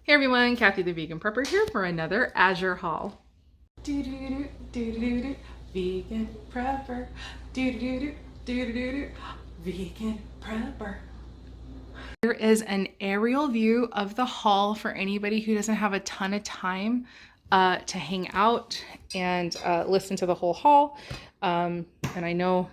Hey everyone, Kathy the Vegan Prepper here for another Azure haul. Vegan Prepper. Vegan Prepper. Here is an aerial view of the haul for anybody who doesn't have a ton of time to hang out and listen to the whole haul. And I know,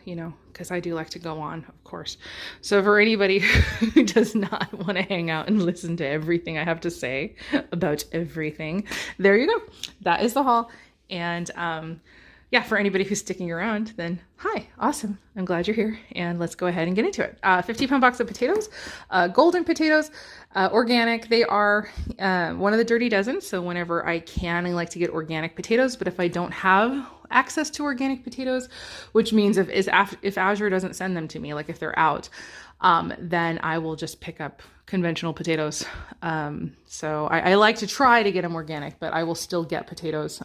because I do like to go on, of course. So for anybody who does not want to hang out and listen to everything I have to say about everything, there you go. That is the haul. And yeah, for anybody who's sticking around, then hi, awesome. I'm glad you're here, and let's go ahead and get into it. 50-pound box of potatoes, golden potatoes, organic. They are one of the dirty dozen. So whenever I can, I like to get organic potatoes. But if I don't have access to organic potatoes, which means if Azure doesn't send them to me, like if they're out, then I will just pick up conventional potatoes. So I like to try to get them organic, but I will still get potatoes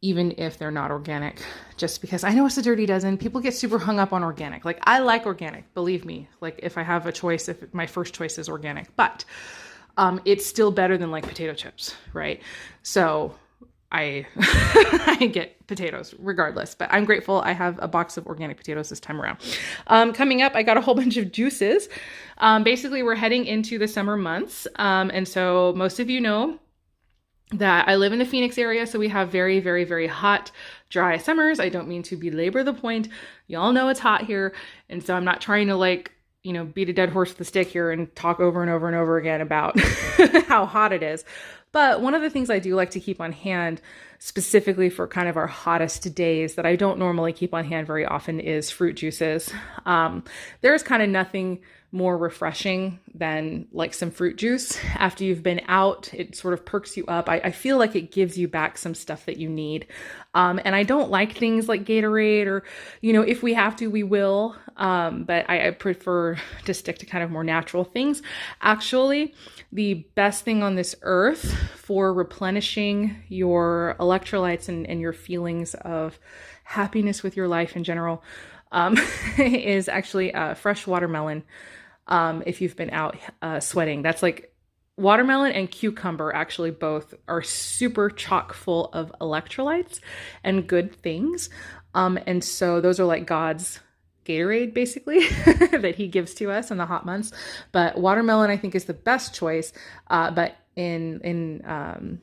even if they're not organic, just because I know it's a dirty dozen. People get super hung up on organic. Like, I like organic, believe me. Like, if I have a choice, if my first choice is organic, but it's still better than like potato chips, right? So I I get potatoes regardless, but I'm grateful I have a box of organic potatoes this time around. Coming up, I got a whole bunch of juices. Basically, we're heading into the summer months, and so most of you know that I live in the Phoenix area, so we have very, very, very hot, dry summers. I don't mean to belabor the point. Y'all know it's hot here, and so I'm not trying to beat a dead horse with a stick here and talk over and over and over again about how hot it is. But one of the things I do like to keep on hand, specifically for kind of our hottest days that I don't normally keep on hand very often, is fruit juices. There's kind of nothing more refreshing than like some fruit juice. After you've been out, it sort of perks you up. I feel like it gives you back some stuff that you need. And I don't like things like Gatorade or, if we have to, we will. But I prefer to stick to kind of more natural things. Actually, the best thing on this earth for replenishing your electrolytes and your feelings of happiness with your life in general is actually fresh watermelon. If you've been out sweating, that's like watermelon and cucumber, actually both are super chock full of electrolytes and good things. And so those are like God's Gatorade, basically, that he gives to us in the hot months. But watermelon, I think, is the best choice. But in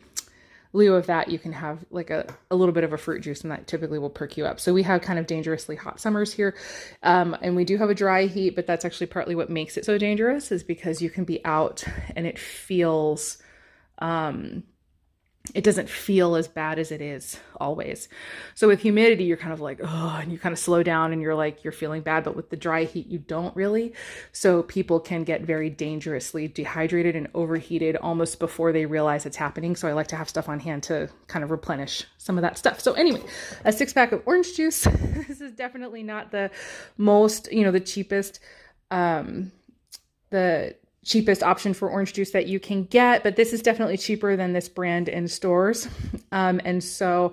lieu of that, you can have like a little bit of a fruit juice, and that typically will perk you up. So we have kind of dangerously hot summers here. And we do have a dry heat, but that's actually partly what makes it so dangerous, is because you can be out and it feels, it doesn't feel as bad as it is always. So with humidity, you're kind of like, oh, and you kind of slow down and you're feeling bad. But with the dry heat, you don't really. So people can get very dangerously dehydrated and overheated almost before they realize it's happening. So I like to have stuff on hand to kind of replenish some of that stuff. So anyway, a 6-pack of orange juice. This is definitely not the most, the cheapest, cheapest option for orange juice that you can get, but this is definitely cheaper than this brand in stores. And so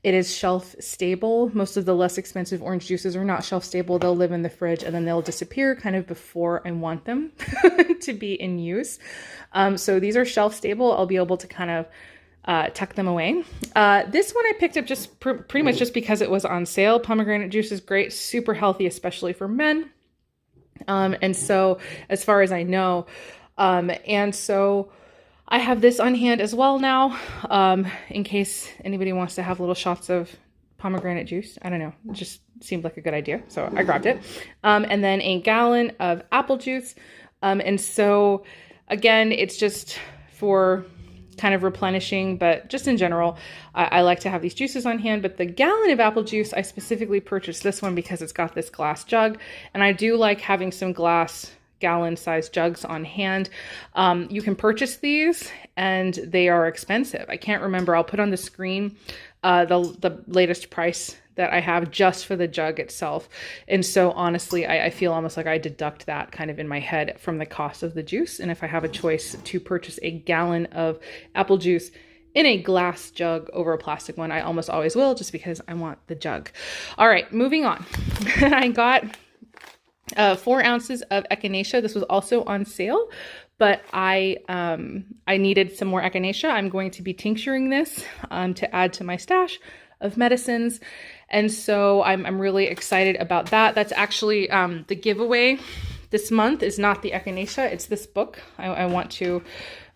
it is shelf stable. Most of the less expensive orange juices are not shelf stable. They'll live in the fridge and then they'll disappear kind of before I want them to be in use. So these are shelf stable. I'll be able to kind of tuck them away. This one I picked up just pretty much just because it was on sale. Pomegranate juice is great, super healthy, especially for men. And so as far as I know, and so I have this on hand as well now, in case anybody wants to have little shots of pomegranate juice. I don't know, it just seemed like a good idea. So I grabbed it. And then a gallon of apple juice. And so again, it's just for kind of replenishing, but just in general, I like to have these juices on hand. But the gallon of apple juice, I specifically purchased this one because it's got this glass jug, and I do like having some glass gallon size jugs on hand. You can purchase these and they are expensive. I can't remember. I'll put on the screen the latest price that I have just for the jug itself. And so honestly, I feel almost like I deduct that kind of in my head from the cost of the juice. And if I have a choice to purchase a gallon of apple juice in a glass jug over a plastic one, I almost always will, just because I want the jug. All right, moving on. I got 4 ounces of Echinacea. This was also on sale, but I needed some more Echinacea. I'm going to be tincturing this to add to my stash of medicines. And so I'm really excited about that. That's actually the giveaway this month is not the Echinacea, it's this book. I want to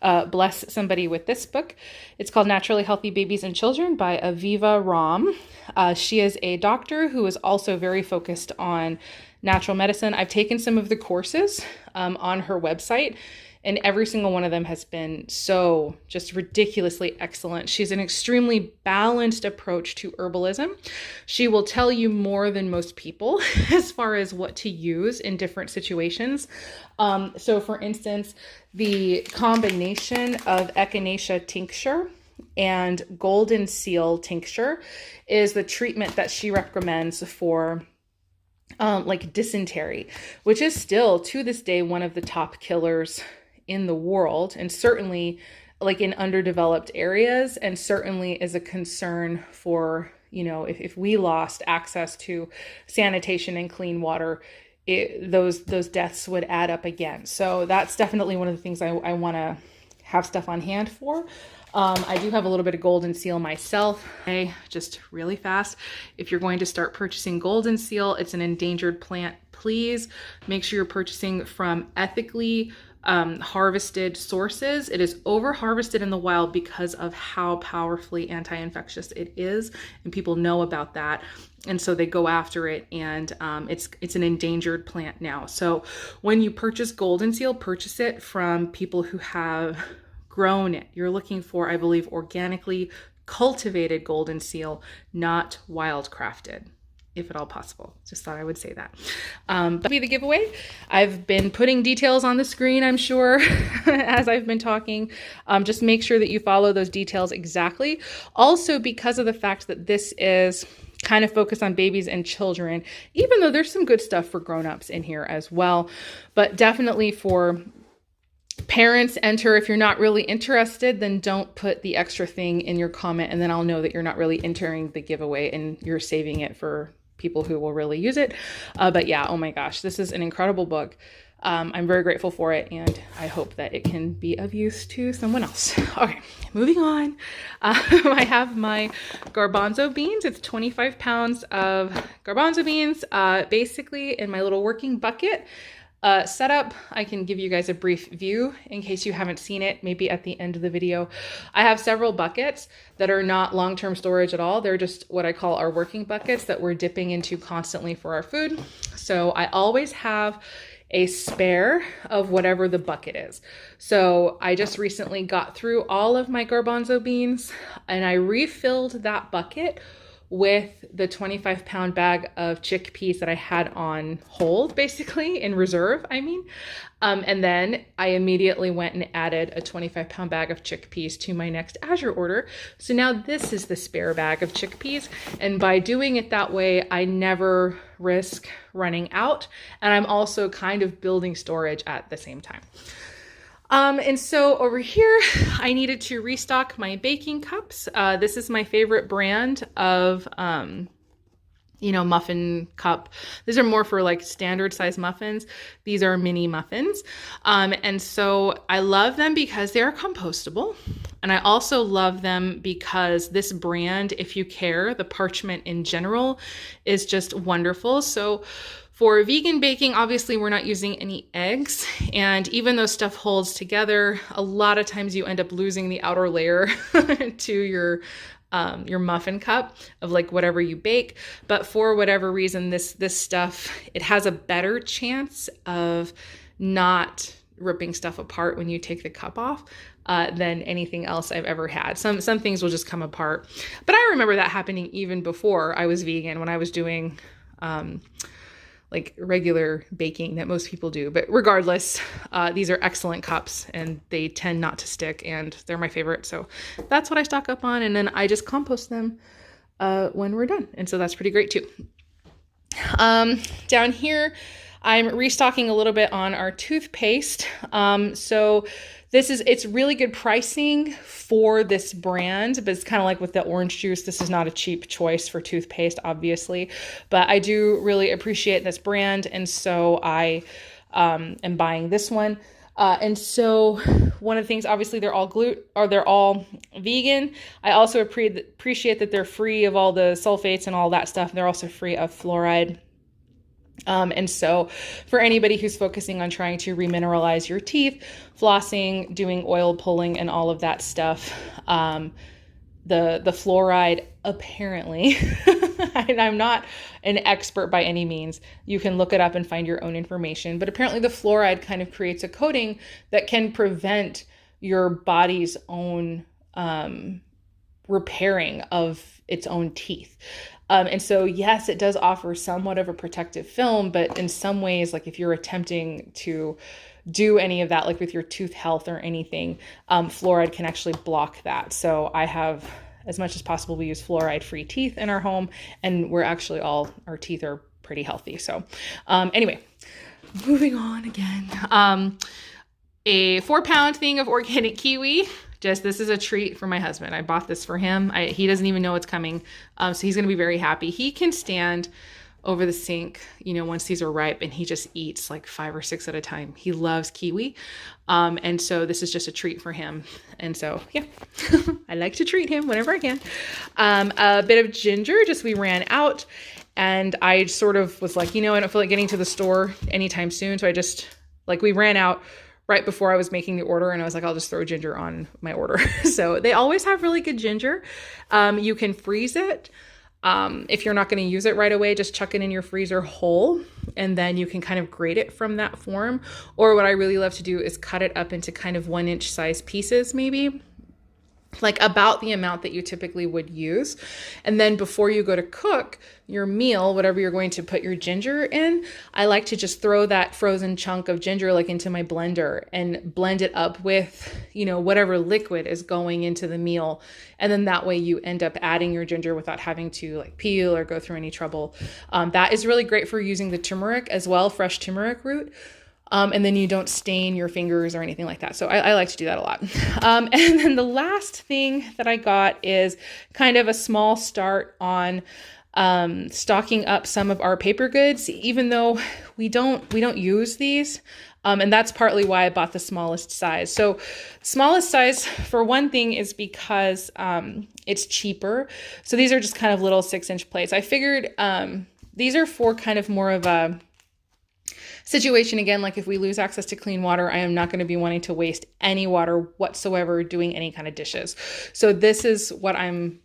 bless somebody with this book. It's called Naturally Healthy Babies and Children by Aviva Ram. She is a doctor who is also very focused on natural medicine. I've taken some of the courses on her website, and every single one of them has been so just ridiculously excellent. She's an extremely balanced approach to herbalism. She will tell you more than most people as far as what to use in different situations. So for instance, the combination of Echinacea tincture and golden seal tincture is the treatment that she recommends for like dysentery, which is still to this day one of the top killers in the world, and certainly like in underdeveloped areas, and certainly is a concern for, you know, if we lost access to sanitation and clean water, those deaths would add up again. So that's definitely one of the things I want to have stuff on hand for. I do have a little bit of golden seal myself. Okay, just really fast. If you're going to start purchasing golden seal, it's an endangered plant. Please make sure you're purchasing from ethically harvested sources. It is over harvested in the wild because of how powerfully anti-infectious it is, and people know about that, and so they go after it, and it's an endangered plant now. So when you purchase golden seal, purchase it from people who have grown it. You're looking for, I believe, organically cultivated golden seal, not wildcrafted, if at all possible. Just thought I would say that. But be the giveaway. I've been putting details on the screen, I'm sure, as I've been talking. Just make sure that you follow those details exactly. Also, because of the fact that this is kind of focused on babies and children, even though there's some good stuff for grown-ups in here as well, but definitely for parents, enter. If you're not really interested, then don't put the extra thing in your comment, and then I'll know that you're not really entering the giveaway and you're saving it for people who will really use it. But yeah, oh my gosh, this is an incredible book. I'm very grateful for it, and I hope that it can be of use to someone else. Okay, moving on. I have my garbanzo beans. It's 25 pounds of garbanzo beans, basically in my little working bucket. Setup, I can give you guys a brief view in case you haven't seen it, maybe at the end of the video. I have several buckets that are not long-term storage at all. They're just what I call our working buckets that we're dipping into constantly for our food. So I always have a spare of whatever the bucket is. So I just recently got through all of my garbanzo beans, and I refilled that bucket with the 25-pound bag of chickpeas that I had on hold, basically, in reserve, I mean. And then I immediately went and added a 25-pound bag of chickpeas to my next Azure order. So now this is the spare bag of chickpeas. And by doing it that way, I never risk running out. And I'm also kind of building storage at the same time. And so over here, I needed to restock my baking cups. This is my favorite brand of, muffin cup. These are more for like standard size muffins. These are mini muffins. And so I love them because they're compostable. And I also love them because this brand, if you care, the parchment in general is just wonderful. So for vegan baking, obviously we're not using any eggs, and even though stuff holds together, a lot of times you end up losing the outer layer to your muffin cup of like whatever you bake. But for whatever reason, this stuff, it has a better chance of not ripping stuff apart when you take the cup off than anything else I've ever had. Some things will just come apart, but I remember that happening even before I was vegan, when I was doing like regular baking that most people do. But regardless, these are excellent cups and they tend not to stick, and they're my favorite. So that's what I stock up on. And then I just compost them when we're done. And so that's pretty great too. Down here, I'm restocking a little bit on our toothpaste. So it's really good pricing for this brand, but it's kind of like with the orange juice. This is not a cheap choice for toothpaste, obviously, but I do really appreciate this brand. And so I am buying this one. And so one of the things, obviously they're all they're all vegan. I also appreciate that they're free of all the sulfates and all that stuff. They're also free of fluoride. And so for anybody who's focusing on trying to remineralize your teeth, flossing, doing oil pulling and all of that stuff, the fluoride apparently, and I'm not an expert by any means, you can look it up and find your own information, but apparently the fluoride kind of creates a coating that can prevent your body's own repairing of its own teeth. And so, yes, it does offer somewhat of a protective film, but in some ways, like if you're attempting to do any of that, like with your tooth health or anything, fluoride can actually block that. So I have, as much as possible, we use fluoride-free teeth in our home, and we're actually our teeth are pretty healthy. So anyway, moving on again. A 4-pound thing of organic kiwi. This is a treat for my husband. I bought this for him. He doesn't even know it's coming. So he's going to be very happy. He can stand over the sink, once these are ripe, and he just eats like 5 or 6 at a time. He loves kiwi. And so this is just a treat for him. And so, yeah, I like to treat him whenever I can. A bit of ginger, we ran out, and I sort of was like, I don't feel like getting to the store anytime soon. So we ran out right before I was making the order, and I was like, I'll just throw ginger on my order. So they always have really good ginger. You can freeze it. If you're not going to use it right away, just chuck it in your freezer whole, and then you can kind of grate it from that form. Or what I really love to do is cut it up into kind of 1-inch size pieces, maybe like about the amount that you typically would use. And then before you go to cook your meal, whatever you're going to put your ginger in, I like to just throw that frozen chunk of ginger like into my blender and blend it up with, whatever liquid is going into the meal. And then that way you end up adding your ginger without having to like peel or go through any trouble. That is really great for using the turmeric as well, fresh turmeric root. And then you don't stain your fingers or anything like that. So I like to do that a lot. And then the last thing that I got is kind of a small start on stocking up some of our paper goods, even though we don't use these. And that's partly why I bought the smallest size. So smallest size, for one thing, is because it's cheaper. So these are just kind of little 6-inch plates. I figured these are for kind of more of a situation. Again, like if we lose access to clean water, I am not going to be wanting to waste any water whatsoever doing any kind of dishes. So this is what I'm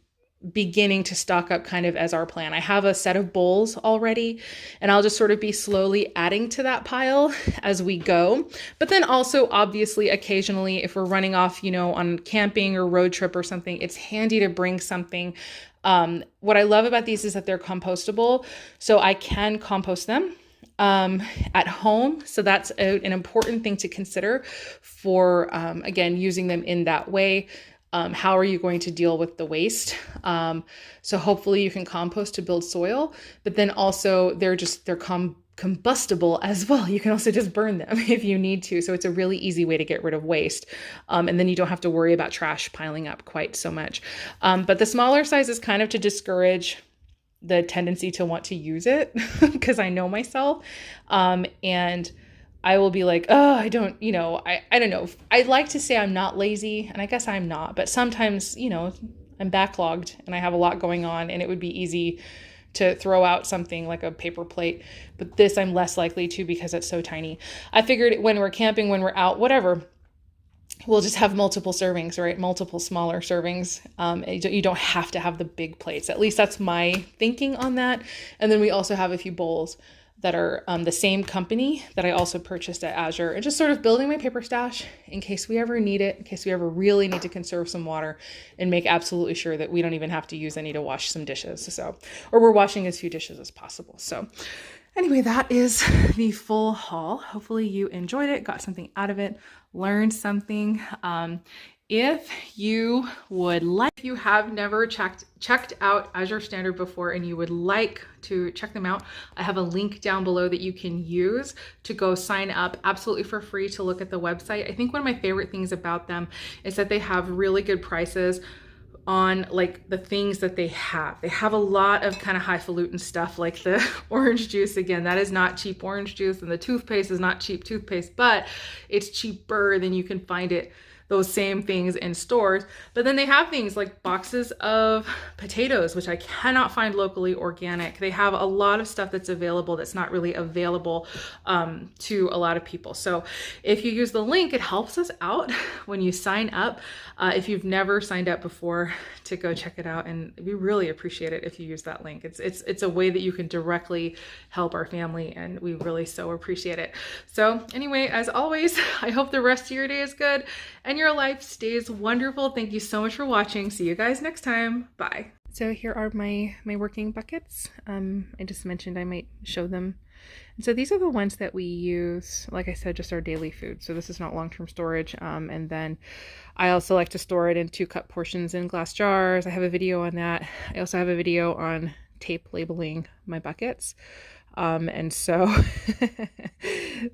beginning to stock up kind of as our plan. I have a set of bowls already, and I'll just sort of be slowly adding to that pile as we go. But then also, obviously, occasionally, if we're running off, on camping or road trip or something, it's handy to bring something. What I love about these is that they're compostable, so I can compost them at home. So that's an important thing to consider for, again, using them in that way. How are you going to deal with the waste? So hopefully you can compost to build soil, but then also they're combustible as well. You can also just burn them if you need to. So it's a really easy way to get rid of waste. And then you don't have to worry about trash piling up quite so much. But the smaller size is kind of to discourage the tendency to want to use it because I know myself. And I will be like, oh, I don't know. I'd like to say I'm not lazy, and I guess I'm not, but sometimes, I'm backlogged and I have a lot going on, and it would be easy to throw out something like a paper plate. But this I'm less likely to because it's so tiny. I figured when we're camping, when we're out, whatever, we'll just have multiple servings, right? Multiple smaller servings. You don't have to have the big plates. At least that's my thinking on that. And then we also have a few bowls that are the same company that I also purchased at Azure, and just sort of building my paper stash in case we ever need it, in case we ever really need to conserve some water and make absolutely sure that we don't even have to use any to wash some dishes. Or we're washing as few dishes as possible. So anyway, that is the full haul. Hopefully you enjoyed it, got something out of it, learned something. If you have never checked out Azure Standard before and you would like to check them out, I have a link down below that you can use to go sign up absolutely for free to look at the website. I think one of my favorite things about them is that they have really good prices on like the things that they have. They have a lot of kind of highfalutin stuff like the orange juice. Again, that is not cheap orange juice, and the toothpaste is not cheap toothpaste, but it's cheaper than you can find it, those same things in stores. But then they have things like boxes of potatoes, which I cannot find locally organic. They have a lot of stuff that's available that's not really available to a lot of people. So if you use the link, it helps us out when you sign up. If you've never signed up before, to go check it out, and we really appreciate it if you use that link. It's a way that you can directly help our family, and we really so appreciate it. So anyway, as always, I hope the rest of your day is good and your life stays wonderful. Thank you so much for watching. See you guys next time. Bye. So here are my working buckets. I just mentioned I might show them. And so these are the ones that we use, like I said, just our daily food. So this is not long-term storage. And then I also like to store it in 2-cup portions in glass jars. I have a video on that. I also have a video on tape labeling my buckets. And so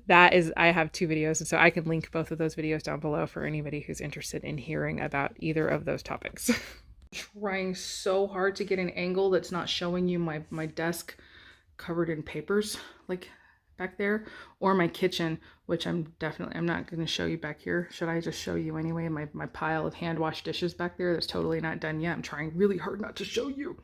I have 2 videos, and so I can link both of those videos down below for anybody who's interested in hearing about either of those topics. Trying so hard to get an angle that's not showing you my desk covered in papers like back there, or my kitchen, which I'm not going to show you back here. Should I just show you anyway? My pile of hand wash dishes back there that's totally not done yet. I'm trying really hard not to show you.